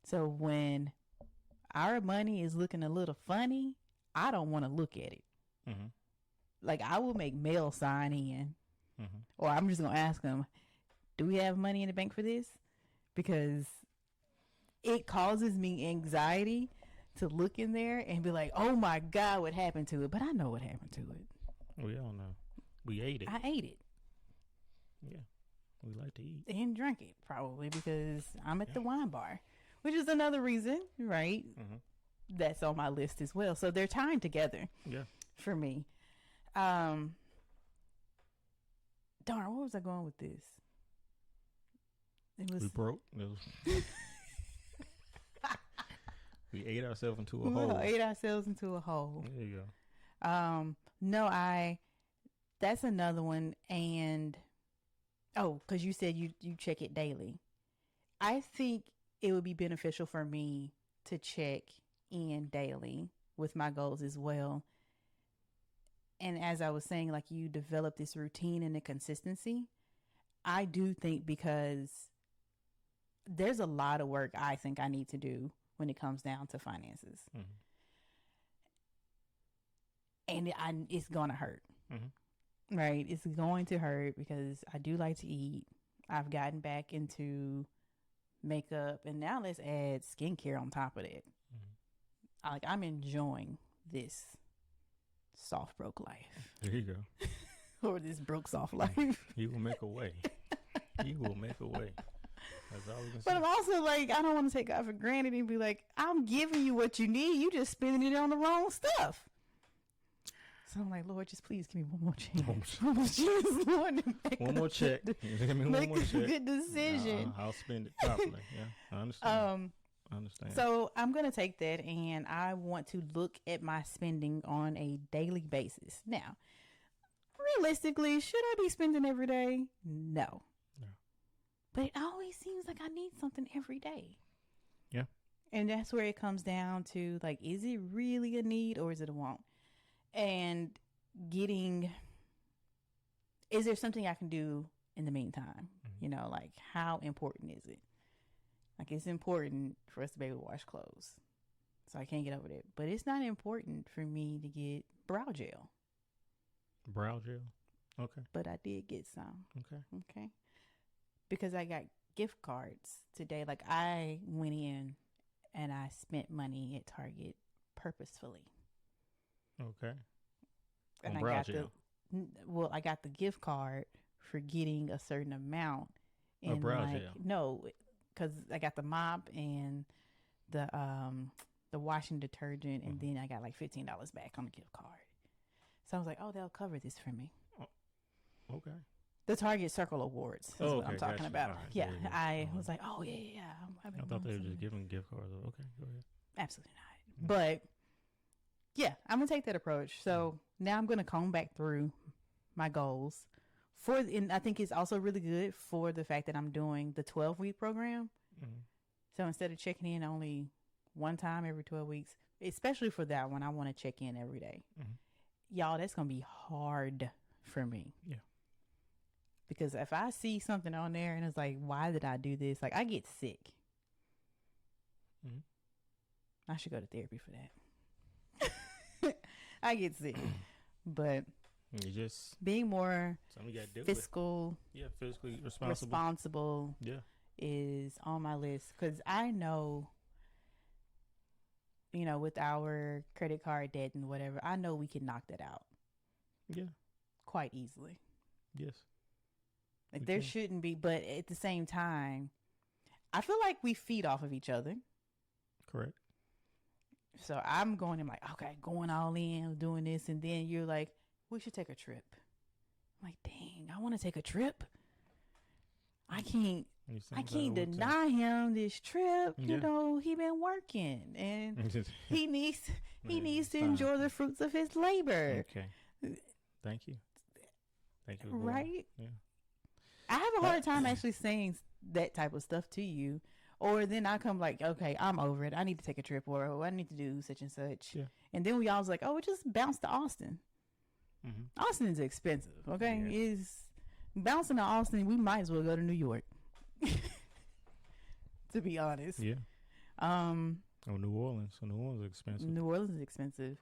So when our money is looking a little funny, I don't want to look at it. Like, I will make Mel sign in, or I'm just going to ask him, do we have money in the bank for this? Because it causes me anxiety to look in there and be like, oh my God, what happened to it? But I know what happened to it. We all know. We ate it. I ate it. Yeah. We like to eat. And drink it, probably, because I'm at the wine bar, which is another reason, right? That's on my list as well. So they're tying together for me. Darn, where was I going with this? It was... We broke. We ate ourselves into a hole. Ate ourselves into a hole. There you go. No, that's another one. And, because you said you check it daily. I think it would be beneficial for me to check in daily with my goals as well. And as I was saying, like, you develop this routine and the consistency. I do think, because there's a lot of work I think I need to do when it comes down to finances. And it's going to hurt. Right? It's going to hurt because I do like to eat. I've gotten back into makeup, and now let's add skincare on top of that. I'm enjoying this soft broke life. There you go. Or this broke soft life. You will make a way. You will make a way. That's all we can say. But I'm also like, I don't want to take God for granted and be like, I'm giving you what you need. You just spending it on the wrong stuff. So I'm like, Lord, just please give me one more chance. One more chance, Lord. One more check. Give me one more check. Make a good decision. I'll spend it properly. Yeah, I understand. I understand. So I'm going to take that, and I want to look at my spending on a daily basis. Now, realistically, should I be spending every day? No. But it always seems like I need something every day. Yeah. And that's where it comes down to, like, is it really a need or is it a want? And is there something I can do in the meantime? You know, like, how important is it? Like, it's important for us to be able to wash clothes. So I can't get over that. But it's not important for me to get brow gel. Brow gel? Okay. But I did get some. Okay. Because I got gift cards today. Like, I went in and I spent money at Target purposefully. Okay. And on brow gel. I got the gift card for getting a certain amount. Brow gel? No, because I got the mop and the washing detergent, and then I got like $15 back on the gift card. So I was like, oh, they'll cover this for me. Oh, okay. The Target Circle Awards is what I'm talking about. Right, yeah, I was like, oh yeah. I thought they were just giving gift cards. Okay, go ahead. Absolutely not. But yeah, I'm gonna take that approach. So now I'm gonna comb back through my goals and I think it's also really good for the fact that I'm doing the 12-week program. So instead of checking in only one time every 12 weeks, especially for that one, I want to check in every day. Y'all, that's gonna be hard for me. Yeah. Because if I see something on there and it's like, why did I do this? Like, I get sick. I should go to therapy for that. I get sick. But you just being more fiscal. Yeah, fiscally responsible. Yeah. Is on my list. Because I know, with our credit card debt and whatever, I know we can knock that out. Yeah. Quite easily. Yes. Like there shouldn't be, but at the same time, I feel like we feed off of each other. Correct. So I'm going in like, okay, going all in, doing this, and then you're like, we should take a trip. I'm like, dang, I want to take a trip. I can't deny him this trip. Yeah. He been working and he needs to enjoy the fruits of his labor. Okay. Thank you. Right? Yeah. I have a hard time actually saying that type of stuff to you. Or then I come like, okay, I'm over it. I need to take a trip, or I need to do such and such. Yeah. And then we all was like, oh, we just bounce to Austin. Austin is expensive, okay? Yeah. Is bouncing to Austin, we might as well go to New York. To be honest. Yeah. New Orleans. So New Orleans is expensive. New Orleans is expensive.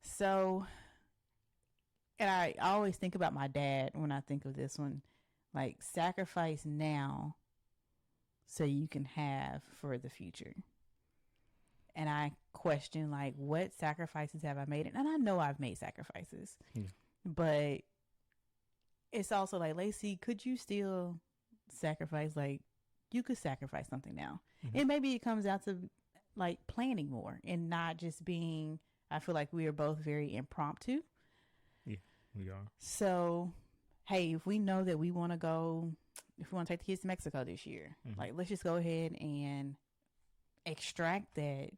So, and I always think about my dad when I think of this one. Like, sacrifice now so you can have for the future. And I question, like, what sacrifices have I made? And I know I've made sacrifices. Yeah. But it's also like, Layci, could you still sacrifice? Like, you could sacrifice something now. And maybe it comes out to, like, planning more and not just being, I feel like we are both very impromptu. Yeah, we are. So, hey, if we know that we want to go, if we want to take the kids to Mexico this year, like, let's just go ahead and extract that.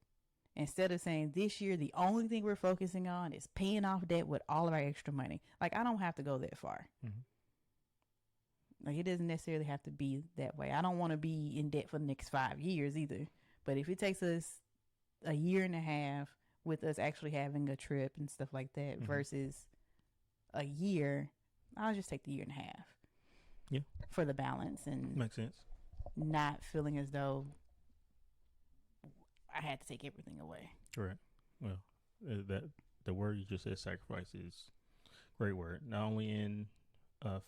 Instead of saying this year, the only thing we're focusing on is paying off debt with all of our extra money. Like, I don't have to go that far. Like, it doesn't necessarily have to be that way. I don't want to be in debt for the next 5 years either. But if it takes us a year and a half with us actually having a trip and stuff like that versus a year, I'll just take the year and a half. Yeah. For the balance and makes sense. Not feeling as though I had to take everything away. Correct. Well, that the word you just said, sacrifice, is a great word. Not only in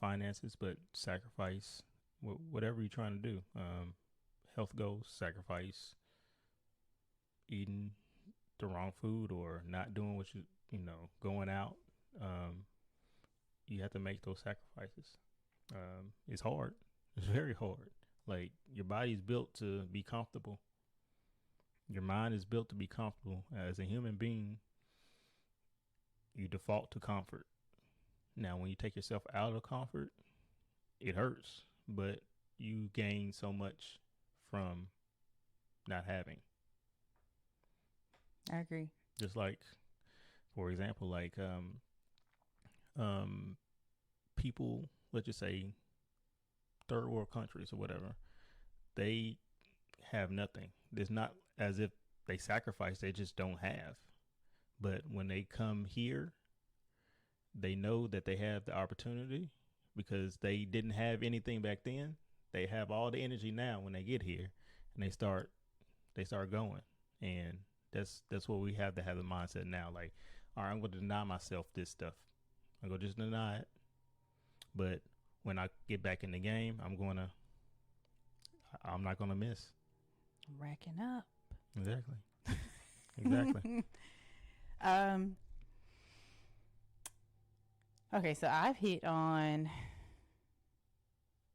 finances, but sacrifice, whatever you're trying to do. Health goals, sacrifice eating the wrong food or not doing what going out. You have to make those sacrifices. It's hard. It's very hard. Like, your body's built to be comfortable. Your mind is built to be comfortable. As a human being, you default to comfort. Now, when you take yourself out of comfort, it hurts, but you gain so much from not having. I agree. Just like, for example, like people, let's just say third world countries or whatever, they have nothing. It's not as if they sacrifice, they just don't have. But when they come here, they know that they have the opportunity because they didn't have anything back then. They have all the energy now when they get here, and they start going. And that's what we have to have the mindset now. Like, all right, I'm going to deny myself this stuff. I'm going to just deny it. But when I get back in the game, I'm not going to miss. Racking up. Exactly. Exactly. Okay, so I've hit on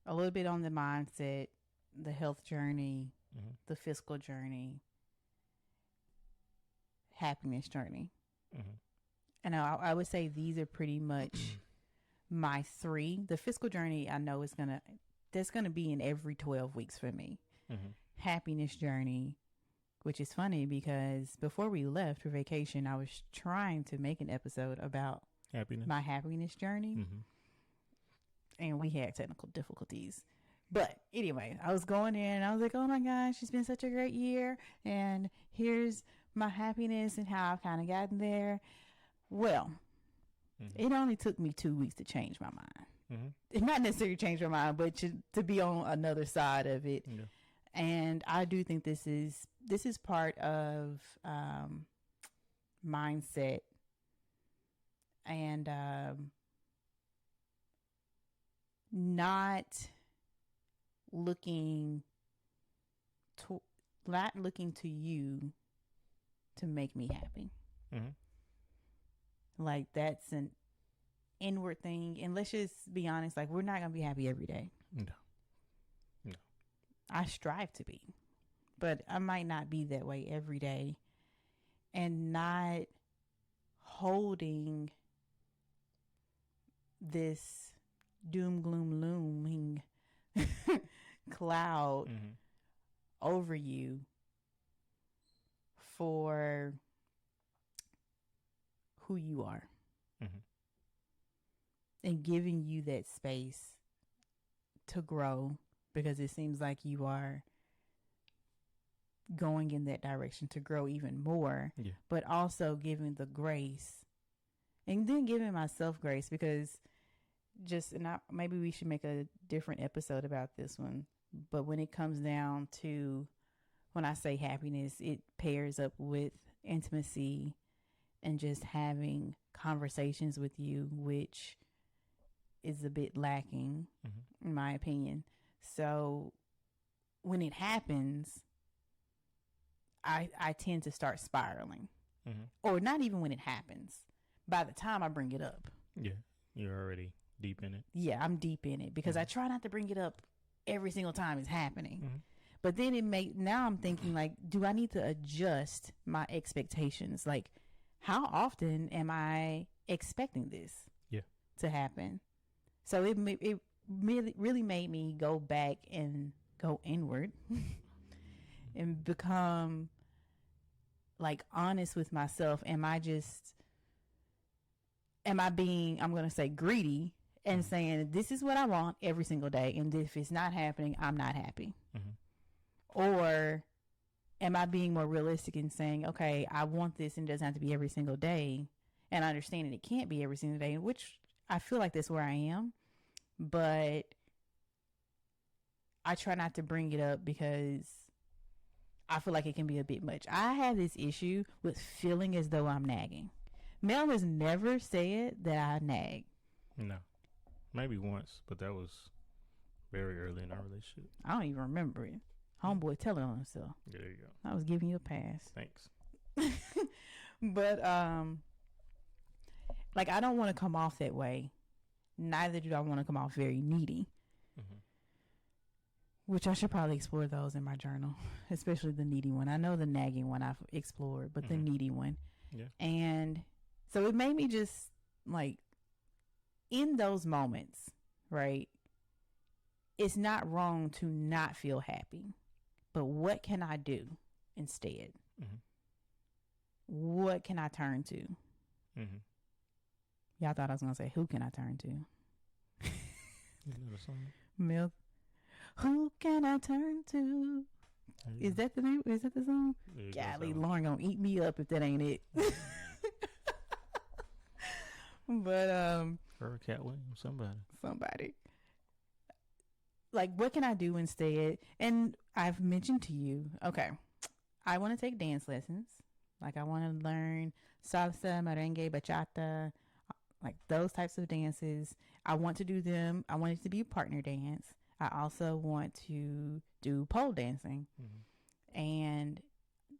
a little bit on the mindset, the health journey, the fiscal journey. happiness journey. Mm-hmm. And I would say these are pretty much my three. The fiscal journey, I know that's gonna be in every 12 weeks for me. Mm-hmm. Happiness journey, which is funny because before we left for vacation, I was trying to make an episode about my happiness journey. Mm-hmm. And we had technical difficulties. But anyway, I was going in and I was like, oh my gosh, it's been such a great year. And here's my happiness and how I've kind of gotten there. Well, it only took me 2 weeks to change my mind. Mm-hmm. Not necessarily change my mind, but to be on another side of it. Yeah. And I do think this is part of mindset and not looking to you to make me happy. Mm-hmm. Like that's an inward thing, and let's just be honest, like we're not gonna be happy every day. No. I strive to be, but I might not be that way every day, and not holding this doom gloom looming cloud over you for who you are, and giving you that space to grow, because it seems like you are going in that direction to grow even more, but also giving the grace, and then giving myself grace, because maybe we should make a different episode about this one. But when it comes down to, when I say happiness, it pairs up with intimacy and just having conversations with you, which is a bit lacking, in my opinion. So when it happens, I tend to start spiraling, or not even when it happens. By the time I bring it up, you're already deep in it. Yeah, I'm deep in it because I try not to bring it up every single time it's happening. But then now I'm thinking, like, do I need to adjust my expectations? Like, how often am I expecting this to happen? So it really made me go back and go inward and become like honest with myself. Am I being, I'm going to say, greedy and saying this is what I want every single day, and if it's not happening, I'm not happy? Or am I being more realistic and saying, okay, I want this, and it doesn't have to be every single day, and I understand that it can't be every single day, which I feel like that's where I am, but I try not to bring it up because I feel like it can be a bit much. I have this issue with feeling as though I'm nagging. Mel has never said that I nag. No. Maybe once, but that was very early in our relationship. I don't even remember it. Homeboy telling on himself. There you go. I was giving you a pass. Thanks. But, like, I don't want to come off that way. Neither do I want to come off very needy. Which I should probably explore those in my journal, especially the needy one. I know the nagging one I've explored, but the needy one. Yeah. And so it made me just, like, in those moments, right, it's not wrong to not feel happy. But what can I do instead? What can I turn to? Y'all thought I was going to say, who can I turn to? Isn't that a song? Milk. Who can I turn to? Is that the name? Is that the song? Golly, Lauren gonna eat me up if that ain't it. But or Cat Williams, somebody. Like, what can I do instead? And I've mentioned to you, okay, I want to take dance lessons. Like, I want to learn salsa, merengue, bachata, like those types of dances. I want to do them. I want it to be a partner dance. I also want to do pole dancing, and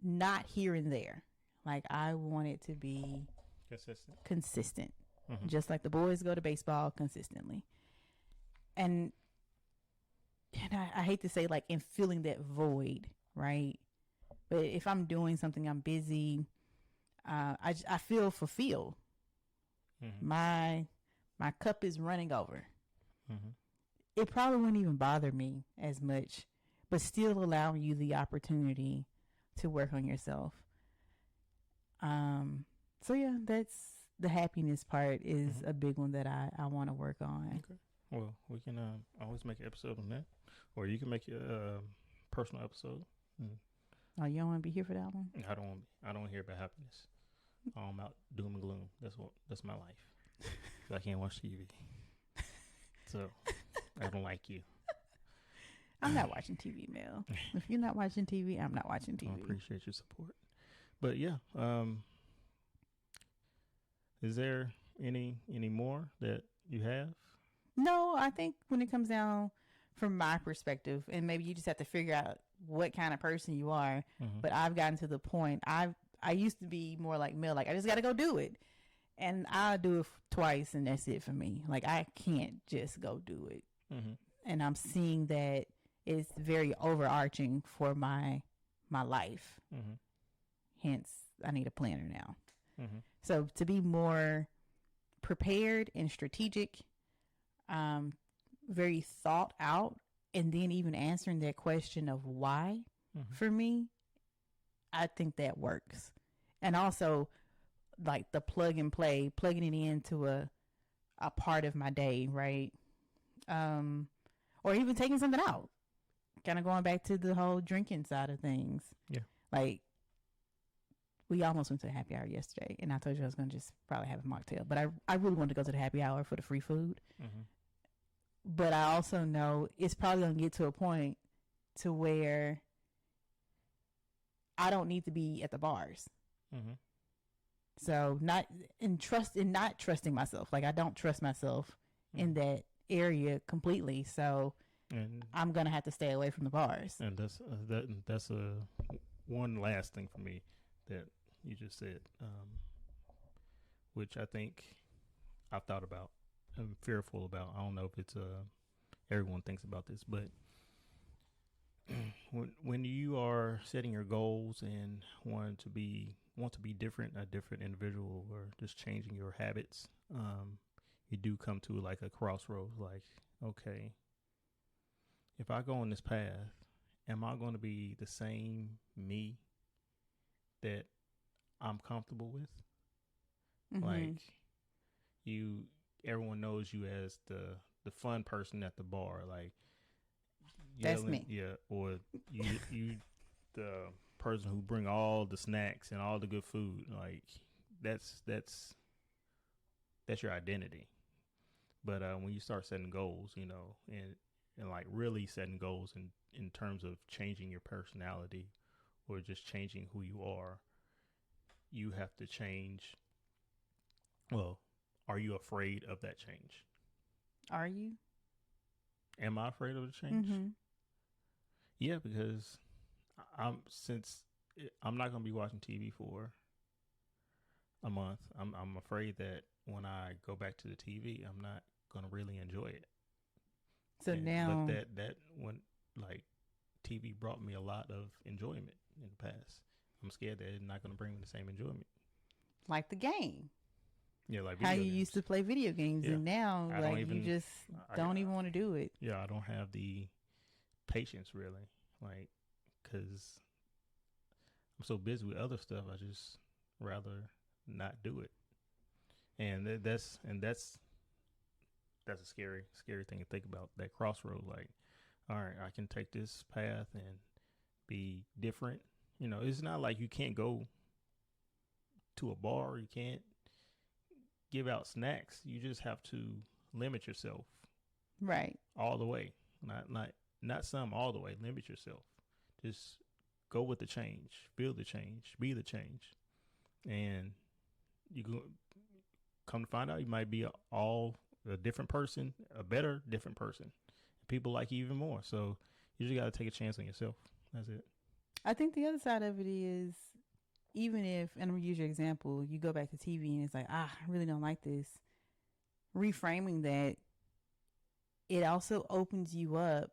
not here and there. Like, I want it to be consistent. Just like the boys go to baseball consistently. And I hate to say, like, in filling that void, right? But if I'm doing something, I'm busy, I feel fulfilled. Mm-hmm. My cup is running over. Mm-hmm. It probably wouldn't even bother me as much, but still allowing you the opportunity to work on yourself. So yeah, that's the happiness part is Mm-hmm. a big one that I want to work on. Okay. Well, we can always make an episode on that, or you can make a personal episode. Mm. Oh, you don't want to be here for that one? I don't. I don't hear about happiness. I'm out doom and gloom. That's my life. I can't watch TV, so I don't like you. I'm not watching TV, Mel. If you're not watching TV, I'm not watching TV. I appreciate your support. But yeah, is there any more that you have? No, I think when it comes down from my perspective, and maybe you just have to figure out what kind of person you are. Mm-hmm. But I've gotten to the point I used to be more like Mel, like I just got to go do it, and I'll do it twice, and that's it for me. Like I can't just go do it, Mm-hmm. and I'm seeing that it's very overarching for my life. Mm-hmm. Hence, I need a planner now. Mm-hmm. So to be more prepared and strategic, very thought out, and then even answering that question of why for me, I think that works. And also like the plug and play, plugging it into a part of my day, right? Or even taking something out. Kind of going back to the whole drinking side of things. Yeah. Like we almost went to the happy hour yesterday, and I told you I was going to just probably have a mocktail, but I really wanted to go to the happy hour for the free food. Mm-hmm. But I also know it's probably going to get to a point to where I don't need to be at the bars. Mm-hmm. So not trusting myself. Like I don't trust myself in that area completely. So I'm going to have to stay away from the bars. And that's one last thing for me that you just said, which I think I've thought about. I'm fearful about. I don't know if it's everyone thinks about this, but when you are setting your goals and want to be different, a different individual, or just changing your habits, you do come to like a crossroads. Like, okay, if I go on this path, am I going to be the same me that I'm comfortable with? Mm-hmm. Like everyone knows you as the fun person at the bar, like yelling, that's me. Yeah, or you the person who bring all the snacks and all the good food. Like that's your identity. But when you start setting goals, and like really setting goals in terms of changing your personality or just changing who you are, you have to change. Well, are you afraid of that change? Are you? Am I afraid of the change? Mm-hmm. Yeah, because since I'm not going to be watching TV for a month, I'm afraid that when I go back to the TV, I'm not going to really enjoy it. So now, but that when like TV brought me a lot of enjoyment in the past, I'm scared that it's not going to bring me the same enjoyment. Like the game. Yeah, like how you games. Used to play video games, and now you just don't even want to do it. Yeah, I don't have the patience really, like, because I'm so busy with other stuff. I just rather not do it, and that's a scary thing to think about. That crossroad, like, all right, I can take this path and be different. It's not like you can't go to a bar, you can't give out snacks. You just have to limit yourself, right, all the way. Not some, all the way. Limit yourself. Just go with the change, feel the change, be the change, and you go come to find out you might be a different person, a better different person. People like you even more. So you just got to take a chance on yourself. That's it. I think the other side of it is, even if, and I'm going to use your example, you go back to TV and it's like, I really don't like this. Reframing that, it also opens you up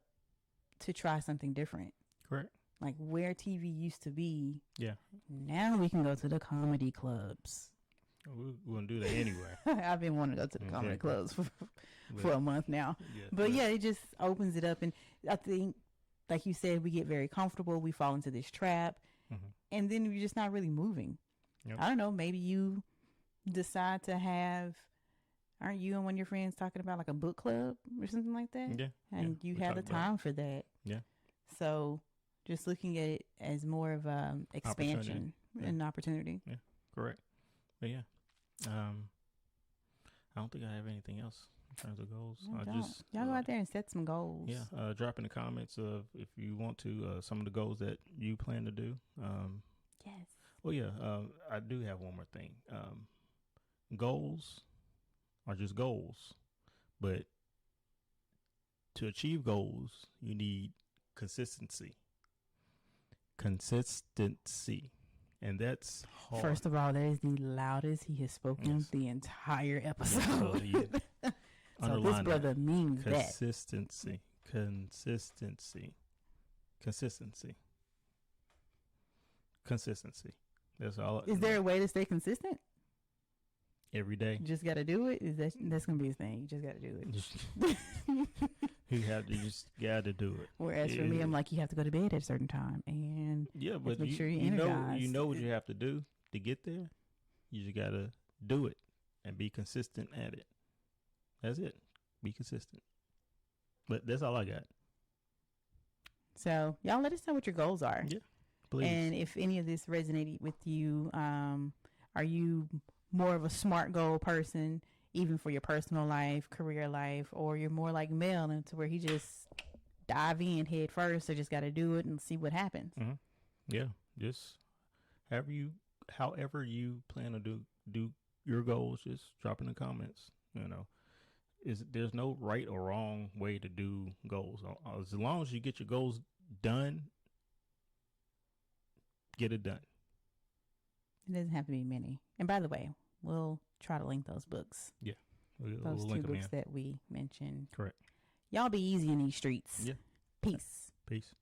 to try something different. Correct. like where TV used to be. Yeah. Now we can go to the comedy clubs. We're going to do that anyway. I've been wanting to go to the comedy clubs for a month now. Yeah, but yeah, it just opens it up. And I think, like you said, we get very comfortable. We fall into this trap. And then you're just not really moving. Yep. I don't know. Maybe you decide to have, aren't you and one of your friends talking about like a book club or something like that? Yeah. And you have the time for that. Yeah. So just looking at it as more of expansion and opportunity. Yeah, correct. But yeah, I don't think I have anything else in terms of goals. Y'all go out there and set some goals. Yeah, drop in the comments of if you want to some of the goals that you plan to do. Yes. Well, yeah, I do have one more thing. Goals are just goals, but to achieve goals, you need consistency. And that's hard. First of all, that is the loudest he has spoken the entire episode. So this brother means consistency. Consistency. That's all. Is there a way to stay consistent? Every day. You just got to do it. That's gonna be his thing. You just got to do it. You just got to do it. Whereas for me, I'm like, you have to go to bed at a certain time, and but make sure you're energized. You know what you have to do to get there. You just got to do it and be consistent at it. That's it. Be consistent. But that's all I got. So y'all let us know what your goals are. Yeah, please. And if any of this resonated with you, are you more of a SMART goal person, even for your personal life, career life, or you're more like Mel, into where he just dive in head first, or just got to do it and see what happens? Mm-hmm. Yeah, just however you plan to do your goals, just drop in the comments. There's no right or wrong way to do goals. As long as you get your goals done, get it done. It doesn't have to be many. And by the way, we'll try to link those books. Yeah. Those two books that we mentioned. Correct. Y'all be easy in these streets. Yeah. Peace. Peace.